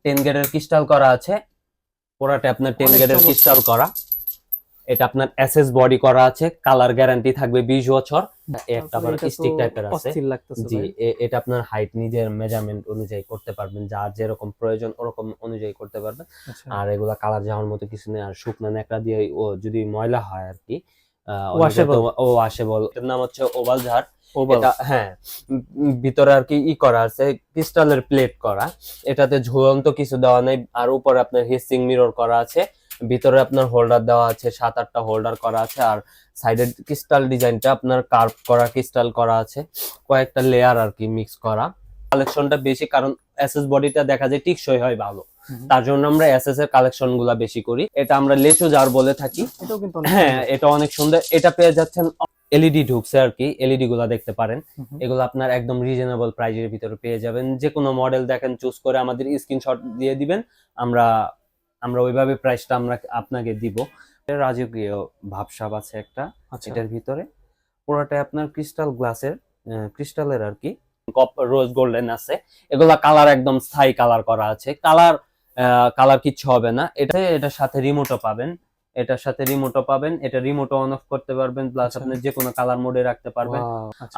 10 গ্রেডের ক্রিস্টাল করা আছে, পুরাটা আপনার 10 গ্রেডের ক্রিস্টাল করা। এটা আপনার এসএস বডি করা আছে, কালার গ্যারান্টি থাকবে 20 বছর। একটা আবার স্টিক টাইপের আছে। জি, এটা আপনার হাইট নিজের মেজারমেন্ট অনুযায়ী করতে পারবেন, যার যেরকম প্রয়োজন ওরকম অনুযায়ী করতে পারবেন। আর এগুলা কালার যাওয়ার মতো কিছু নেই। আর শুকনো ন্যাকড়া দিয়ে ও যদি ময়লা হয় আর কি ওয়াশেবল। এর নাম হচ্ছে ওভাল ঝাড়। এটা হ্যাঁ, ভিতরে আর কি করা আছে ক্রিস্টালের প্লেট করা, এটাতে ঝুলন্ত কিছু দেওয়া নেই। আর উপরে আপনার হিসিং মিরর করা আছে, ভিতরে আপনার হোল্ডার দেওয়া আছে, 7-8টা হোল্ডার করা আছে। আর সাইডের ক্রিস্টাল ডিজাইনটা আপনার কার্ভ করা ক্রিস্টাল করা আছে, কয়েকটা লেয়ার আর কি মিক্স করা। কালেকশনটা বেশি, কারণ এসএস বডিটা দেখা যায় টিকসই হয় ভালো, তার জন্য আমরা এসএস এর কালেকশন গুলা বেশি করি। এটা আমরা লেচু জার বলে থাকি। হ্যাঁ, এটা অনেক সুন্দর। এটা পেয়ে যাচ্ছেন এলইডি ঢুকছে আর কি, এলইডি গুলা দেখতে পারেন। এগুলো আপনার একদম রিজনেবল প্রাইজের ভিতরে পেয়ে যাবেন। যে কোনো মডেল দেখেন চুজ করে আমাদের স্ক্রিনশট দিয়ে দিবেন, আমরা ওইভাবে প্রাইসটা আমরা আপনাকে দিব। রাজকীয় ভাবসাব আছে একটা এটার ভিতরে, পুরোটা আপনার ক্রিস্টাল গ্লাসের ক্রিস্টালের আর কি, রোজ গোল্ডেন আছে। এগুলা কালার একদম স্থায়ী কালার করা আছে, কালার কিচ্ছু হবে না। এটার সাথে রিমোটও পাবেন, এটার সাথে রিমোটও পাবেন। এটা রিমোটও অন অফ করতে পারবেন, প্লাস আপনি যে কোনো কালার মোডে রাখতে পারবেন।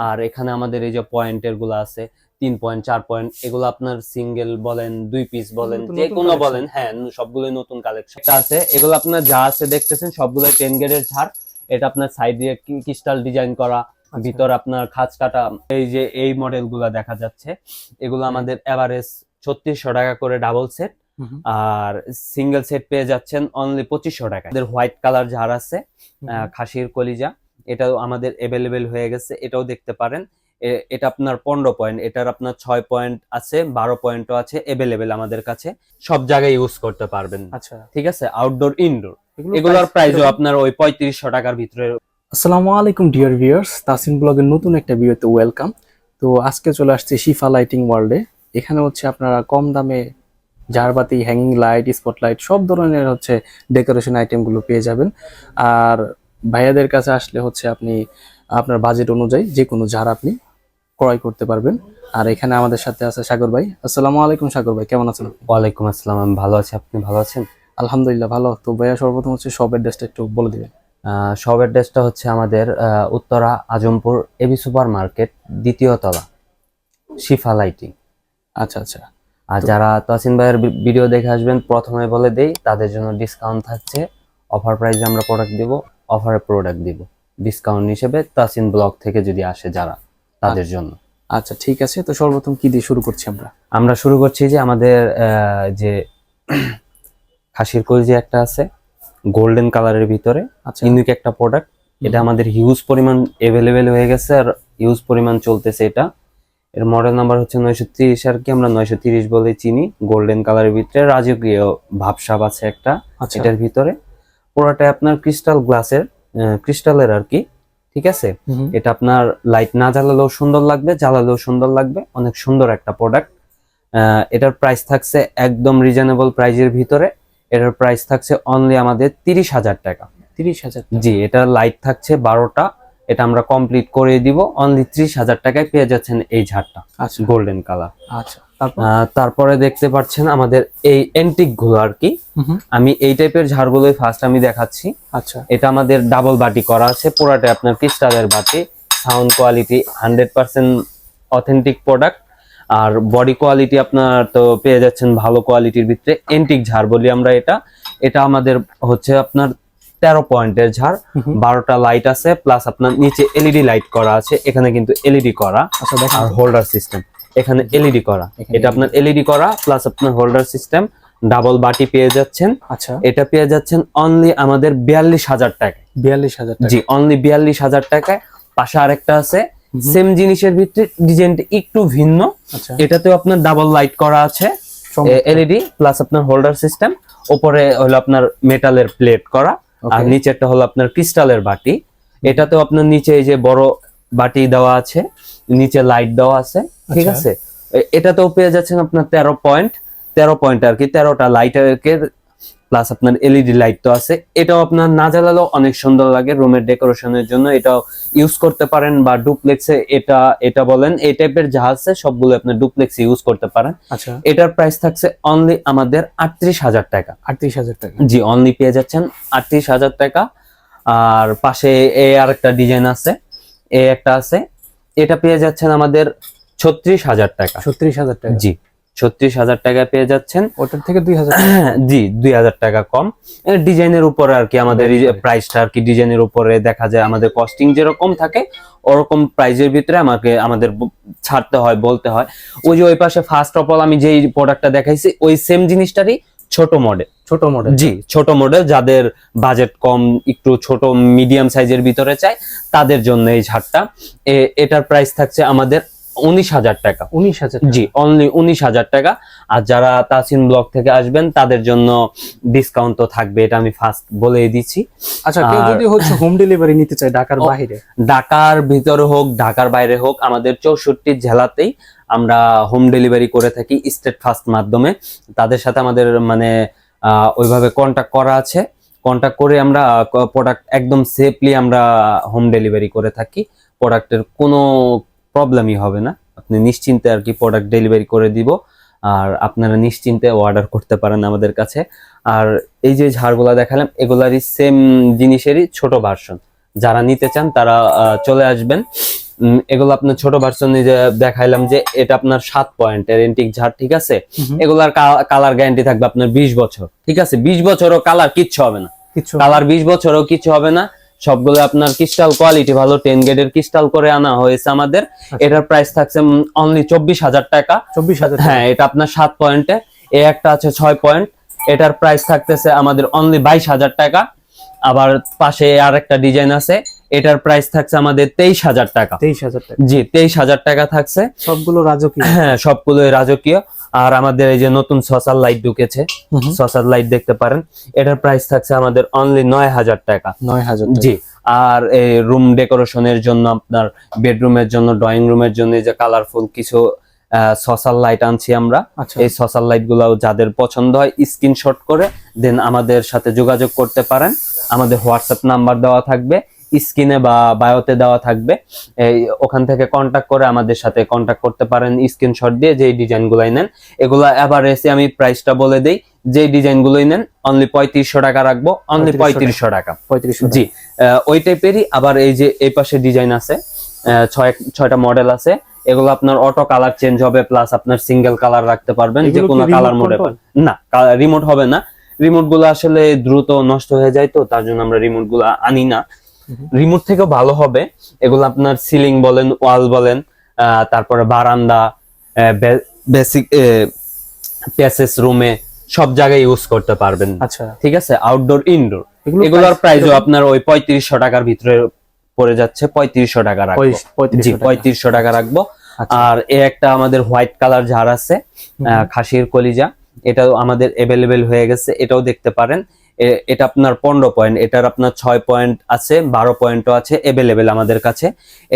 আর এখানে আমাদের এই যে পয়েন্টের গুলো আছে, 3 পয়েন্ট 4 পয়েন্ট, এগুলো আপনার সিঙ্গেল বলেন 2 পিস বলেন যে কোনো বলেন, হ্যাঁ সবগুলোই নতুন কালেকশন আছে। এগুলো আপনার যা আছে দেখতেছেন সবগুলো 10 গ্রেডের ঝাড়। এটা আপনার সাইড দিয়ে ক্রিস্টাল ডিজাইন করা, ভিতর আপনার খাঁজ কাটা। এই যে এই মডেল গুলা দেখা যাচ্ছে, এগুলো আমাদের এভারেজ 3600 টাকা করে ডাবল সেট, আর সিঙ্গেল সেট পেয়ে যাচ্ছেন অনলি 2500 টাকা। আমাদের হোয়াইট কালার ঝাড় আছে, খাসির কলিজা, এটাও আমাদের অ্যাভেলেবেল হয়ে গেছে, এটাও দেখতে পারেন। এটা আপনার 15 পয়েন্ট, এটার আপনার 6 পয়েন্ট আছে, 12 পয়েন্টও আছে অ্যাভেলেবেল আমাদের কাছে, সব জায়গায় ইউজ করতে পারবেন। আচ্ছা ঠিক আছে, আউটডোর ইনডোর। এগুলোর প্রাইসও আপনার ওই 3500 টাকার ভিতরে। আসসালামু আলাইকুম ডিয়ার ভিউয়ার্স, তাসিন ব্লগের নতুন একটা ভিডিওতে ওয়েলকাম। তো আজকে চলে আসছে শিফা লাইটিং ওয়ার্ল্ডে। এখানে হচ্ছে আপনারা কম দামে ঝাড়বাতি, হ্যাঙ্গিং লাইট, স্পটলাইট, সব ধরনের হচ্ছে ডেকোরেশন আইটেমগুলো পেয়ে যাবেন। আর ভাইয়াদের কাছে আসলে হচ্ছে আপনি আপনার বাজেট অনুযায়ী যে কোনো ঝাড় আপনি ক্রয় করতে পারবেন। আর এখানে আমাদের সাথে আছে সাগর ভাই। আসসালামু আলাইকুম সাগর ভাই, কেমন আছেন? ওয়ালাইকুম আসসালাম, আমি ভালো আছি, আপনি ভালো আছেন? আলহামদুলিল্লাহ ভালো। তো ভাইয়া সর্বপ্রথম হচ্ছে শপ অ্যাড্রেসটা একটু বলে দিবেন। শপ অ্যাড্রেসটা হচ্ছে আমাদের Uttara Azampur AB super market, 2য় তলা, শিফা লাইটিং। আচ্ছা আচ্ছা। আর যারা তাসিন ভাইয়ের ভিডিও দেখে আসবেন, প্রথমে বলে দেই তাদের জন্য ডিসকাউন্ট থাকছে। অফার প্রাইসে আমরা প্রোডাক্ট দিব, অফারে প্রোডাক্ট দিব ডিসকাউন্ট হিসেবে, তাসিন ব্লগ থেকে যদি আসে যারা, তাদের জন্য। আচ্ছা ঠিক আছে। তো সর্বপ্রথম কি দিয়ে শুরু করছি আমরা শুরু করছি যে আমাদের যে খাসির কলিজা একটা আছে গোল্ডেন কালারের ভিতরে, ইউনিক একটা প্রোডাক্ট। এটা আমাদের হিউজ পরিমাণ অ্যাভেলেবেল হয়ে গেছে, আর হিউজ পরিমাণ চলতেছে। এটা এর মডেল নাম্বার হচ্ছে 930 আর কি, আমরা 930 বলে চিনি। গোল্ডেন কালারের ভিতরে রাজকীয় ভাবসাব আছে একটা এটার ভিতরে। পুরোটা আপনার ক্রিস্টাল গ্লাসের, ক্রিস্টালের আর কি, ঠিক আছে। এটা আপনার লাইট না জ্বালালেও সুন্দর লাগবে, জ্বালালেও সুন্দর লাগবে, অনেক সুন্দর একটা প্রোডাক্ট। এটার প্রাইস থাকছে একদম রিজনেবল প্রাইজের ভিতরে। এটার প্রাইস থাকছে অনলি আমাদের 30,000 টাকা। 30,000? জি, এটা লাইট থাকছে 12টা, এটা আমরা কমপ্লিট করে দিব অনলি 30,000 টাকায় পেয়ে যাচ্ছেন এই ঝাড়টা, গোল্ডেন কালার। আচ্ছা, তারপরে দেখতে পাচ্ছেন আমাদের এই এন্টিক গুলো আর কি। আমি এই টাইপের ঝাড়গুলোই ফার্স্ট আমি দেখাচ্ছি। আচ্ছা, এটা আমাদের ডাবল বাটি করা আছে, পুরাটা আপনার ক্রিস্টালের বাটি, সাউন্ড কোয়ালিটি 100% অথেন্টিক প্রোডাক্ট। আর বডি কোয়ালিটি আপনার তো পেয়ে যাচ্ছেন ভালো কোয়ালিটির ভিতরে। এন্টিক ঝাড় বলি আমরা এটা আমাদের হচ্ছে আপনার 13 পয়েন্টের ঝাড়, 12টা লাইট আছে, প্লাস আপনার নিচে এলইডি লাইট করা আছে, এখানে কিন্তু এলইডি করা। আর হোল্ডার সিস্টেম এখানে এলইডি করা, এটা আপনার এলইডি করা প্লাস আপনার হোল্ডার সিস্টেম। ডাবল বাটি পেয়ে যাচ্ছেন। আচ্ছা, এটা পেয়ে যাচ্ছেন অনলি আমাদের 42,000 টাকায়। 42,000? জি, অনলি 42,000 টাকায়। পাশে আরেকটা আছে সেম জিনিসের ভিতরে, ডিজাইনটা একটু ভিন্ন। এটাতেও আপনার ডাবল লাইট করা আছে, এলইডি প্লাস আপনার হোল্ডার সিস্টেম। উপরে হলো আপনার মেটালের প্লেট করা, আর নিচেরটা হলো আপনার ক্রিস্টালের বাটি। এটাতেও আপনার নিচে এই যে বড় বাটি দেওয়া আছে, নিচে লাইট দেওয়া আছে, ঠিক আছে। এটাতেও পেয়ে যাচ্ছেন আপনার 13 পয়েন্ট আর কি, 13টা লাইটের প্লাস আপনার এলইডি লাইট তো আছে, এটাও আপনার না জ্বালালেও অনেক সুন্দর লাগে রুমের ডেকোরেশনের জন্য, এটাও ইউজ করতে পারেন। বা ডুপ্লেক্সে এটা বলেন, এই টাইপের যা আছে সবগুলো আপনি ডুপ্লেক্সে ইউজ করতে পারেন। আচ্ছা, এটার প্রাইস থাকছে অনলি আমাদের 38,000 টাকা। 38,000 টাকা। জি, অনলি পেয়ে যাচ্ছেন 38,000 টাকা। আর পাশে আর একটা ডিজাইন আছে, একটা আছে, এটা পেয়ে যাচ্ছেন আমাদের 36,000 টাকা। 36,000 টাকা। জি, 36,000 টাকা পেয়ে যাচ্ছেন। ওটার থেকে 2,000 জি, 2,000 টাকা কম। ডিজাইনের উপরে আর কি আমাদের প্রাইসটা আর কি, ডিজাইনের উপরে দেখা যায় আমাদের কস্টিং যেরকম থাকে ওরকম প্রাইজের ভিতরে আমাদের ছাড়তে হয়, বলতে হয়। ওই যে ওই পাশে ফার্স্ট অফ অল আমি যেই প্রোডাক্টটা দেখাইছি ওই সেম জিনিসটারই ছোট মডেল। জি, ছোট মডেল, যাদের বাজেট কম, একটু ছোট মিডিয়াম সাইজের ভিতরে চাই তাদের জন্য এই ছাড়টা। এটার প্রাইস থাকছে আমাদের 19,000 টাকা। 19,000? জি, অনলি 19,000 টাকা। আর যারা তাসিন ব্লগ থেকে আসবেন তাদের জন্য ডিসকাউন্ট তো থাকবে, এটা আমি ফার্স্ট বলেই দিচ্ছি। আচ্ছা, কেউ যদি হচ্ছে হোম ডেলিভারি নিতে চায় ঢাকার বাইরে? ঢাকার ভিতরে হোক ঢাকার বাইরে হোক, আমাদের 64 জেলাতেই আমরা হোম ডেলিভারি করে থাকি স্টেট ফাস্ট মাধ্যমে। তাদের সাথে আমাদের মানে ওইভাবে কন্টাক্ট করা আছে, কন্টাক্ট করে আমরা প্রোডাক্ট একদম সেফলি আমরা হোম ডেলিভারি করে থাকি। প্রোডাক্টের কোনো প্রবলেমই হবে না, আপনি নিশ্চিন্তে আর কি প্রোডাক্ট ডেলিভারি করে দিব। আর আপনারা নিশ্চিন্তে অর্ডার করতে পারেন আমাদের কাছে। আর এই যে ঝাড়গুলা দেখালাম এগুলারই সেম জিনিসেরই ছোট ভার্সন, যারা নিতে চান তারা চলে আসবেন। এগুলো আপনার ছোট ভার্সন যে দেখাইলাম, যে এটা আপনার 7 পয়েন্টের এন্টিক ঝাড়, ঠিক আছে। এগুলার কালার গ্যারান্টি থাকবে আপনার 20 বছর, ঠিক আছে। 20 বছরও কালার কিচ্ছু হবে না, কালার 20 বছরও কিছু হবে না। সবগুলো আপনার ক্রিস্টাল কোয়ালিটি ভালো, 10 গ্রেডের ক্রিস্টাল করে আনা হয়েছে আমাদের। এটার প্রাইস থাকছে অনলি 24,000 টাকা। 24,000? হ্যাঁ, এটা আপনার 7 পয়েন্টের, একটা আছে 6 পয়েন্ট। এটার প্রাইস থাকতেছে আমাদের অনলি 22,000 টাকা। আবার পাশে আর একটা ডিজাইন আছে, এটার প্রাইস থাকছে আমাদের 23,000 টাকা। 23,000 টাকা? জি, 23,000 টাকা থাকছে। সবগুলো রাজকীয়? হ্যাঁ, সবগুলোই রাজকীয়। আর আমাদের এই যে নতুন সোশ্যাল লাইট ঢুকেছে, সোশ্যাল লাইট দেখতে পারেন, এটার প্রাইস থাকছে আমাদের অনলি 9,000 টাকা। 9,000? জি। আর এই রুম ডেকোরেশনের জন্য, আপনার বেডরুমের জন্য, ড্রয়িং রুমের জন্য যে কালারফুল কিছু সোশ্যাল লাইট আনছি আমরা। এই সোশ্যাল লাইট গুলো যাদের পছন্দ হয় স্ক্রিনশট করে দেন আমাদের সাথে যোগাযোগ করতে পারেন। আমাদের হোয়াটসঅ্যাপ নাম্বার দেওয়া থাকবে স্ক্রিনে বা বায়োতে দেওয়া থাকবে, ওখান থেকে কন্টাক্ট করে আমাদের সাথে কন্টাক্ট করতে পারেন স্ক্রিনশট দিয়ে। যেই ডিজাইন গুলাই নেন, এগুলা এবার এসে আমি প্রাইসটা বলে দেই, যে ডিজাইন গুলোই নেন অনলি 3500 টাকা রাখবো, অনলি 3500 টাকা। 3500? জি, ওই টাইপেরই। আবার এই যে এই পাশে ডিজাইন আছে, 6টা মডেল আছে। এগুলো আপনার অটো কালার চেঞ্জ হবে, প্লাস আপনার সিঙ্গেল কালার রাখতে পারবেন, যে কোনো কালার মোডে। না, রিমোট হবে না। রিমোট গুলো আসলে দ্রুত নষ্ট হয়ে যায়, তো তার জন্য আমরা রিমোট গুলো আনি না। রিমোট থেকেও ভালো হবে এগুলো, আপনার সিলিং বলেন, ওয়াল বলেন, তারপরে বারান্দা, বেসিক প্যাসেজ রুমে সব জায়গায় ইউজ করতে পারবেন। আচ্ছা, ঠিক আছে। আউটডোর ইনডোর এগুলোর প্রাইসও আপনার ওই 3500 টাকার ভিতরে পড়ে যাচ্ছে। 3500 টাকা রাখবো। জি, 3500 টাকা রাখবো। আর একটা আমাদের হোয়াইট কালার ঝাড় আছে, খাসির কলিজা, এটাও আমাদের অ্যাভেলেবেল হয়ে গেছে, এটাও দেখতে পারেন। এটা আপনার 15 পয়েন্ট, এটার আপনার 6 পয়েন্ট আছে, 12 পয়েন্টও আছে অ্যাভেলেবেল আমাদের কাছে।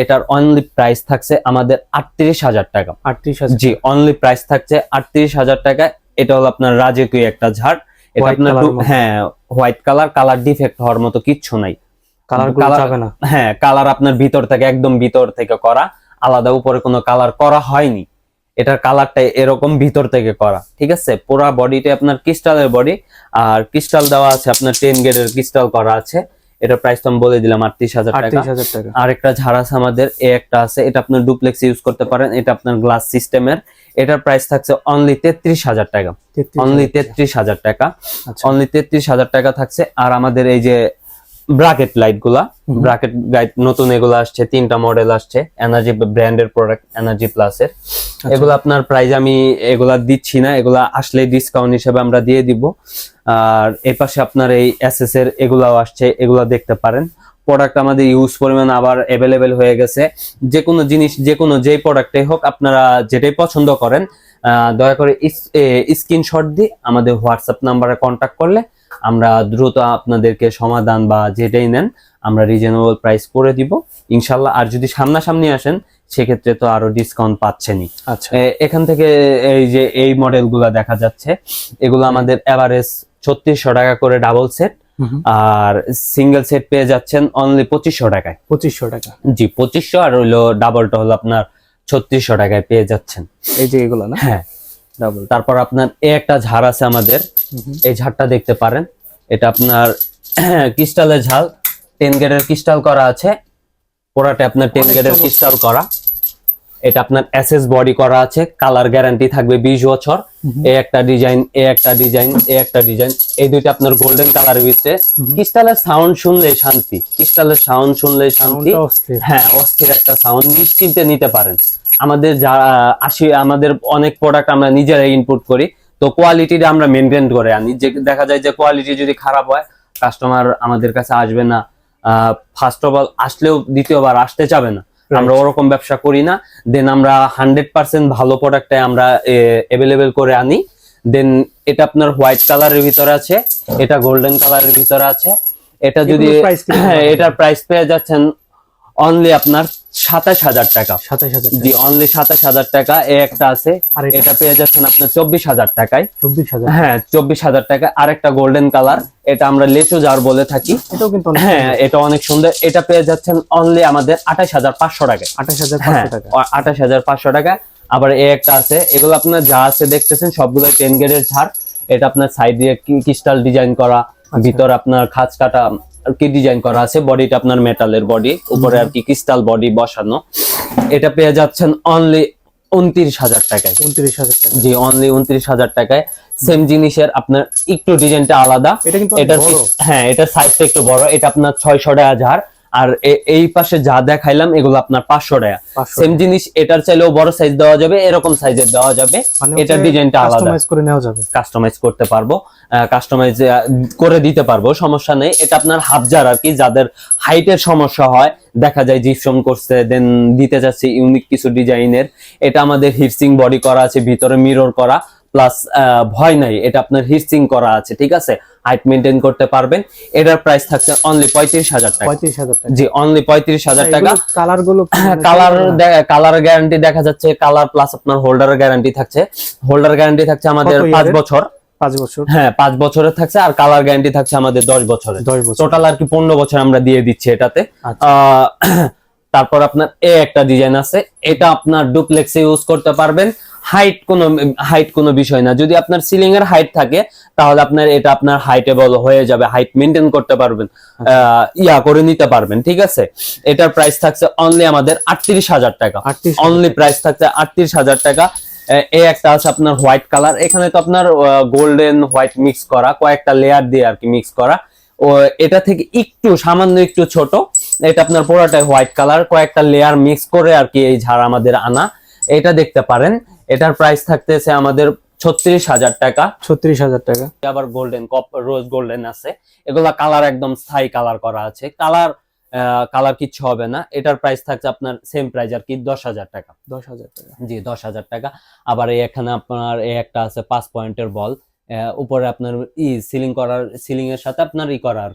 এটার অনলি প্রাইস থাকছে আমাদের 38,000 টাকা। 38,000? জি, অনলি প্রাইস থাকছে 38,000 টাকা। এটা হলো আপনার রাজকীয় একটা ঝাড়। এটা আপনার হ্যাঁ হোয়াইট কালার ডিফেক্ট হওয়ার মতো কিচ্ছু নাই। কালার যাবে না? হ্যাঁ, কালার আপনার ভিতর থেকে, একদম ভিতর থেকে করা, আলাদা উপরে কোনো কালার করা হয়নি। এটার কালারটা এরকম ভিতর থেকে করা, ঠিক আছে। পুরো বডিটা আপনার ক্রিস্টালের বডি, আর ক্রিস্টাল দেওয়া আছে আপনার 10 গ্রেডের ক্রিস্টাল করা আছে। এটার প্রাইস তো আমি বলে দিলাম 38,000 টাকা। 38,000 টাকা। আরেকটা ঝাড় আছে আমাদের, একটা আছে, এটা আপনার ডুপ্লেক্স ইউজ করতে পারেন, এটা আপনার গ্লাস সিস্টেমের। এটার প্রাইস থাকছে অনলি 33,000 টাকা। অনলি 33,000 টাকা। অনলি 33,000 টাকা থাকছে। আর আমাদের এই যে ব্রাকেট লাইট গুলা, ব্রাকেট লাইট নতুন এগুলো আসছে, 3টা মডেল আসছে, এনার্জি ব্র্যান্ডের প্রোডাক্ট, এনার্জি প্লাসের। এগুলো আপনার প্রাইস আমি এগুলা দিচ্ছি না, এগুলা আসলে ডিসকাউন্ট হিসেবে আমরা দিয়ে দিব। আর এই পাশে আপনার এই এসএস এর এগুলাও আসছে, এগুলা দেখতে পারেন। প্রোডাক্ট আমাদের ইউজ পরিমাণ আবার অ্যাভেলেবেল হয়ে গেছে। যে কোনো জিনিস, যে কোনো যেই প্রোডাক্টই হোক, আপনারা যেটাই পছন্দ করেন দয়া করে স্ক্রিনশট দিয়ে আমাদের হোয়াটসঅ্যাপ নাম্বারে কন্ট্যাক্ট করলে আমরা দ্রুত আপনাদেরকে সমাধান বা যেটাই নেন আমরা রিজনেবল প্রাইস করে দিব ইনশাল্লাহ। আর যদি সামনাসামনি আসেন সেক্ষেত্রে তো আরো ডিসকাউন্ট পাচ্ছেনই। আচ্ছা, এখান থেকে এই যে এই মডেলগুলো দেখা যাচ্ছে, এগুলো আমাদের এভারেজ 3600 টাকা করে ডাবল সেট, আর সিঙ্গেল সেট পেয়ে যাচ্ছেন অনলি 2500 টাকায়। 2500 টাকা, জি 2500, আর হইলো ডাবলটা হলো আপনার 3600 টাকায় পেয়ে যাচ্ছেন। এই যে এগুলো না? হ্যাঁ ডাবল। তারপর আপনার এই একটা ঝাড় আছে আমাদের, এই ঝাড়টা দেখতে পারেন, এটা আপনার ক্রিস্টালের ঝাড়, 10 গ্রেডের ক্রিস্টাল করা আছে, পুরাটা আপনার 10 গ্রেডের ক্রিস্টাল করা। এটা আপনার এসএস বডি করা আছে, কালার গ্যারান্টি থাকবে 20 বছর। এই একটা ডিজাইন, এই একটা ডিজাইন, এই একটা ডিজাইন, এই দুইটা আপনার গোল্ডেন কালারের ভিতরে। ক্রিস্টালের সাউন্ড শুনলেই শান্তি, ক্রিস্টালের সাউন্ড শুনলেই শান্তি। হ্যাঁ অস্থির একটা সাউন্ড, নিশ্চিন্তে নিতে পারেন। আমাদের যারা আমাদের অনেক প্রোডাক্ট আমরা নিজেরাই ইনপুট করি, তো কোয়ালিটিটা আমরা মেনটেন করে আনি। যে দেখা যায় যে কোয়ালিটি যদি খারাপ হয়, কাস্টমার আমাদের কাছে আসবে না, ফার্স্ট অফ অল আসলেও দ্বিতীয়বার আসতে চাবে না। আমরা ওরকম ব্যবসা করি না। দেন আমরা 100% ভালো প্রোডাক্টে আমরা অ্যাভেলেবেল করে আনি। দেন এটা আপনার হোয়াইট কালারের ভিতরে আছে, এটা গোল্ডেন কালারের ভিতরে আছে। এটা যদি এটার প্রাইস পেয়ে যাচ্ছেন অনলি আপনার 27000 টাকা। 27000, জি অনলি 27000 টাকা। একটা আছে, আর এটা পেয়ে যাচ্ছেন আপনার 24000 টাকায়। 24000, হ্যাঁ 24000 টাকা। আর একটা গোল্ডেন কালার, এটা আমরা লেচো জার বলে থাকি। এটাও কিন্তু হ্যাঁ এটা অনেক সুন্দর। এটা পেয়ে যাচ্ছেন অনলি আমাদের 28500 টাকায়। 28500 টাকা, 28500 টাকা। আবার এই একটা আছে, এগুলো আপনার যা আছে দেখতেছেন সবগুলো 10 গ্রেডের ঝাড়। এটা আপনার সাইড দিয়ে ক্রিস্টাল ডিজাইন করা, ভিতর আপনার খাঁজ কাটা আর কি ডিজাইন করা আছে। বডিটা আপনার মেটালের বডি, উপরে আর কি ক্রিস্টাল বডি বসানো। এটা পেয়ে যাচ্ছেন অনলি 29000 টাকায়। 29000 টাকা, জি অনলি 29000 টাকায়। সেম জিনিসের আপনার একটু ডিজাইনটা আলাদা। এটা কিন্তু এটার হ্যাঁ এটার সাইজটা একটু বড়। এটা আপনার 600 টাকা ঝাড়, আর এই পাশে যা দেখাইলাম এগুলো আপনার 500 টাকা। সেম জিনিস এটার চাইলেও বড় সাইজ দেওয়া যাবে, এরকম সাইজের দেওয়া যাবে। এটার ডিজাইনটা আলাদা, কাস্টমাইজ করে নেওয়া যাবে, কাস্টমাইজ করতে পারবো, কাস্টমাইজ করে দিতে পারবো, সমস্যা নেই। এটা আপনার হাফ জার আর কি, যাদের হাইটের সমস্যা হয়, দেখা যায় জিপসম করছে, দেন দিতে যাচ্ছে ইউনিক কিছু ডিজাইনের। এটা আমাদের হিটসিং বডি করা আছে, ভিতরে মিরর করা, প্লাস ভয় নাই, এটা আপনার হিটসিং করা আছে, ঠিক আছে, হাইট মেনটেন করতে পারবেন। এটার প্রাইস থাকছে অনলি 35000 টাকা। 35000 টাকা, জি অনলি 35000 টাকা। কালার গুলো কালার গ্যারান্টি দেখা যাচ্ছে, কালার প্লাস আপনার হোল্ডারের গ্যারান্টি থাকছে। হোল্ডার গ্যারান্টি থাকছে আমাদের 5 বছর। 5 বছর, হ্যাঁ 5 বছরের থাকছে, আর কালার গ্যারান্টি থাকছে আমাদের 10 বছরের। টোটাল আর কি 15 বছর আমরা দিয়ে দিচ্ছি এটাতে। তারপর আপনার একটা ডিজাইন আছে, এটা আপনার ডুপ্লেক্সে ইউজ করতে পারবেন। হাইট কোনো বিষয় না, যদি আপনার সিলিং এর হাইট থাকে তাহলে আপনার এটা আপনার হাইটেবল হয়ে যাবে, হাইট মেনটেন করতে পারবেন, ইয়া করে নিতে পারবেন, ঠিক আছে। এটার প্রাইস থাকছে অনলি আমাদের 38000 টাকা। অনলি প্রাইস থাকছে 38000 টাকা। এই একটা আছে আপনার হোয়াইট কালার, এখানে তো আপনার গোল্ডেন হোয়াইট মিক্স করা, কয়েকটা লেয়ার দিয়ে আর কি মিক্স করা। ও এটা থেকে একটু সামান্য একটু ছোট, এটা আপনার পুরোটাই হোয়াইট কালার, কয়েকটা লেয়ার মিক্স করে আর কি এই ঝাড় আমাদের আনা। এটা দেখতে পারেন, এটার প্রাইস থাকতেছে আমাদের 36000 টাকা। 36000 টাকা। আবার গোল্ডেন রোজ গোল্ডেন আছে, এগুলা কালার একদম স্থায়ী কালার করা আছে, কালার কিচ্ছু হবে না। এটার প্রাইস থাকছে আপনার সেম প্রাইস আর কি 10000 টাকা। 10000 টাকা, জি 10000 টাকা। আবার এখানে আপনার একটা আছে 5 পয়েন্টের বল, উপরে আপনার সিলিং এর সাথে আপনার করার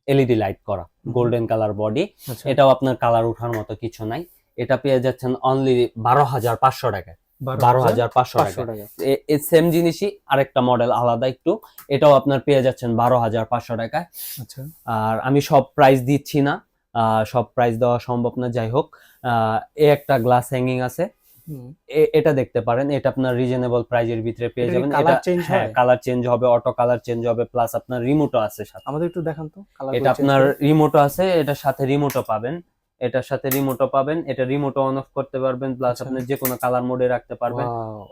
এলইডি লাইট করা, গোল্ডেন কালার বডি। এটাও আপনার কালার ওঠার মতো কিছু নাই। এটা পেয়ে যাচ্ছেন অনলি 12500 টাকায়। 12500 টাকা। এই সেম জিনিসই আরেকটা মডেল আলাদা একটু, এটাও আপনার পেয়ে যাচ্ছেন 12500 টাকায়। আচ্ছা, আর আমি সব প্রাইস দিচ্ছি না, সব প্রাইস দেওয়া সম্ভব না। যাই হোক, এই একটা গ্লাস হ্যাঙ্গিং আছে, এটা দেখতে পারেন, এটা আপনার রিজনেবল প্রাইজের ভিতরে পেয়ে যাবেন। কালার চেঞ্জ হবে, অটো কালার চেঞ্জ হবে, প্লাস আপনার রিমোটও আছে সাথে। আমাদের একটু দেখান তো। এটা আপনার রিমোটও আছে, এটার সাথে রিমোটও পাবেন, এটার সাথে রিমোটও পাবেন। এটা রিমোটও অন অফ করতে পারবেন, প্লাস আপনি যে কোনো কালার মোডে রাখতে পারবেন।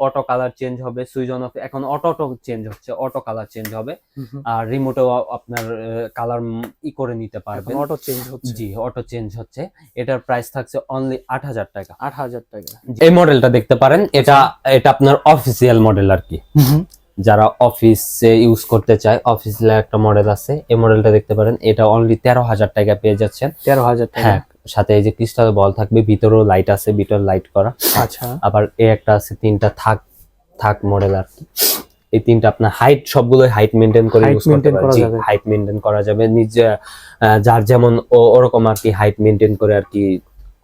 অটো কালার চেঞ্জ হবে, সুইচ অন অফ, এখন অটো চেঞ্জ হচ্ছে, অটো কালার চেঞ্জ হবে। আর রিমোটেও আপনার কালার করে নিতে পারবেন, অটো চেঞ্জ হচ্ছে। জি অটো চেঞ্জ হচ্ছে। এটার প্রাইস থাকছে অনলি 8000 টাকা। 8000 টাকা। এই মডেলটা দেখতে পারেন, এটা আপনার অফিসিয়াল মডেল আর কি, যারা অফিসে ইউজ করতে চায়, অফিসিয়াল একটা মডেল আছে, এই মডেলটা দেখতে পারেন। এটা অনলি 13000 টাকা পেয়ে যাচ্ছেন। 13000 টাকা। হ্যাঁ, সাথে এই যে ক্রিস্টাল বল থাকবে, ভিতরেও লাইট আছে, ভিতর লাইট করা। আচ্ছা, আবার এই একটা আছে 3টা থাক মডেল আর কি। এই 3টা আপনার হাইট, সবগুলো হাইট মেনটেন করে ইউজ করতে পারবেন, হাইট মেনটেন করা যাবে, নিজে যার যেমন ওরকম আর কি হাইট মেনটেন করে আর কি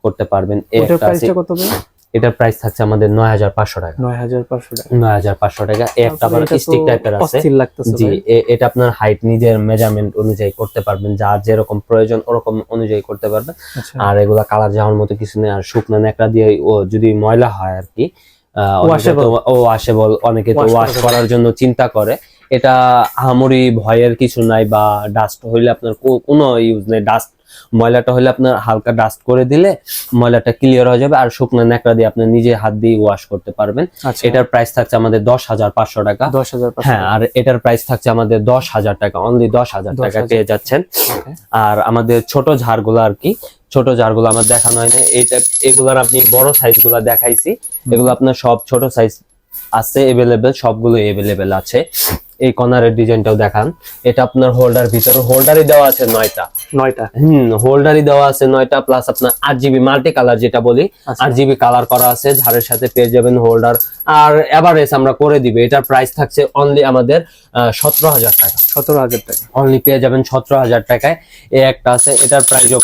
করতে পারবেন। এটার প্রাইসটা কত হবে? এটার প্রাইস থাকছে আমাদের 9500 টাকা। 9500 টাকা। 9500 টাকা। একটা আবার স্টিক টাইপের আছে, অস্থির লাগতেছে জি ভাই। এটা আপনার হাইট নিজের মেজারমেন্ট অনুযায়ী করতে পারবেন, যার যেরকম প্রয়োজন ওরকম অনুযায়ী করতে পারবেন। আচ্ছা। আর এগুলা কালার যাওয়ার মতো কিছু নেই। আর শুকনো ন্যাকড়া দিয়ে ও যদি ময়লা হয় আর কি, ওয়াশেবল, অনেকে তো ওয়াশ করার জন্য চিন্তা করে, এটা আহামরি ভয়ের কিছু নাই। বা ডাস্ট হইলে আপনার কোনো ইউজ নেই, ডাস্ট ময়লাটা হলে আপনার হালকা ডাস্ট করে দিলে ময়লাটা ক্লিয়ার হয়ে যাবে। আর শুকনো ন্যাকড়া দিয়ে আপনি নিজে হাত দিয়ে ওয়াশ করতে পারবেন। আচ্ছা। এটার প্রাইস থাকছে আমাদের 10,500 টাকা। 10,500। হ্যাঁ, আর এটার প্রাইস থাকছে আমাদের 10,000 টাকা, অনলি 10,000 টাকা পেয়ে যাচ্ছেন। আর আমাদের ছোট ঝাড়গুলো আর কি, ছোট জারগুলো আমার দেখানো হয় না, এটা এগুলার আপনি বড় সাইজ গুলা দেখাইছি, এগুলো আপনার সব ছোট সাইজ আছে এভেলেবেল, সবগুলো এভেলেবেল আছে। এই কর্নারের ডিজাইনটাও দেখান, এটা আপনার হোল্ডার, ভিতরে হোল্ডারই দেওয়া আছে 9টা। হোল্ডারই দেওয়া আছে 9টা, প্লাস আপনার 8GB মাল্টি কালার যেটা বলি, 8GB কালার করা আছে। ঝাড়ের সাথে পেয়ে যাবেন হোল্ডার। আর এভারেজ আমরা করে দিবে, এটার প্রাইস থাকছে অনলি আমাদের 17,000 টাকা। 17,000 টাকা অনলি পেয়ে যাবেন 17,000 টাকায়। এই একটা আছে, এটার প্রাইসও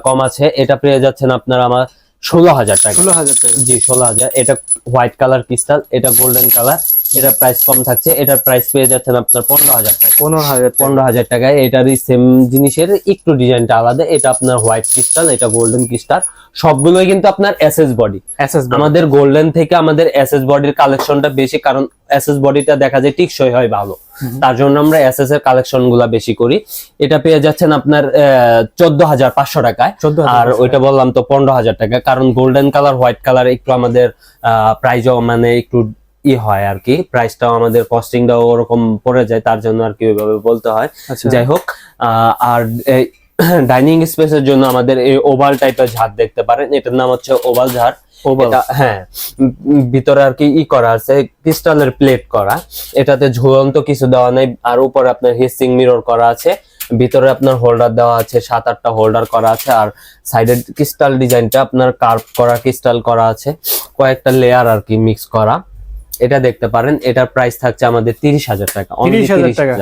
কম আছে, এটা পেয়ে যাচ্ছেন আপনার আমার 16,000 টাকা। 16,000 টাকা, জি 16,000। এটা হোয়াইট কালার ক্রিস্টাল, এটা গোল্ডেন কালার, এটার প্রাইস কম থাকছে, এটার প্রাইস পেয়ে যাচ্ছেন আপনার 15,000 টাকা। 15,000 টাকায়। এটারই সেম জিনিসের একটু ডিজাইনটা আলাদা, এটা আপনার হোয়াইট ক্রিস্টাল, এটা গোল্ডেন ক্রিস্টাল, সবগুলোই কিন্তু আপনার এসএস বডি। আমাদের গোল্ডেন থেকে আমাদের এসএস বডির কালেকশনটা বেশি, কারণ এসএস বডিটা দেখা যায় টিকসই হয় ভালো, তার জন্য আমরা এসএস এর কালেকশন গুলা বেশি করি। এটা পেয়ে যাচ্ছেন আপনার 14,500 টাকায়। আর ওইটা বললাম তো 15,000 টাকা, কারণ গোল্ডেন কালার হোয়াইট কালার একটু আমাদের প্রাইসও মানে একটু হয় আর কি, প্রাইসটাও আমাদের কস্টিংটাও ওরকম পড়ে যায়, তার জন্য আর কি ওইভাবে বলতে হয়। যাই হোক, আর ডাইনিং স্পেসের জন্য আমাদের এই ওভাল টাইপের ঝাড় দেখতে পারেন, এটার নাম হচ্ছে ওভাল ঝাড়। হ্যাঁ, ভিতরে আর কি করা আছে ক্রিস্টালের প্লেট করা, এটাতে ঝুলন্ত কিছু দেওয়া নেই। আর উপরে আপনার হিসিং মিরর করা আছে, ভিতরে আপনার হোল্ডার দেওয়া আছে, 7-8টা হোল্ডার করা আছে। আর সাইডের ক্রিস্টাল ডিজাইনটা আপনার কার্ভ করা ক্রিস্টাল করা আছে, কয়েকটা লেয়ার আর কি মিক্স করা, এটা দেখতে পারেন। এটার প্রাইস থাকছে আমাদের 30,000 টাকা। 30,000 টাকা।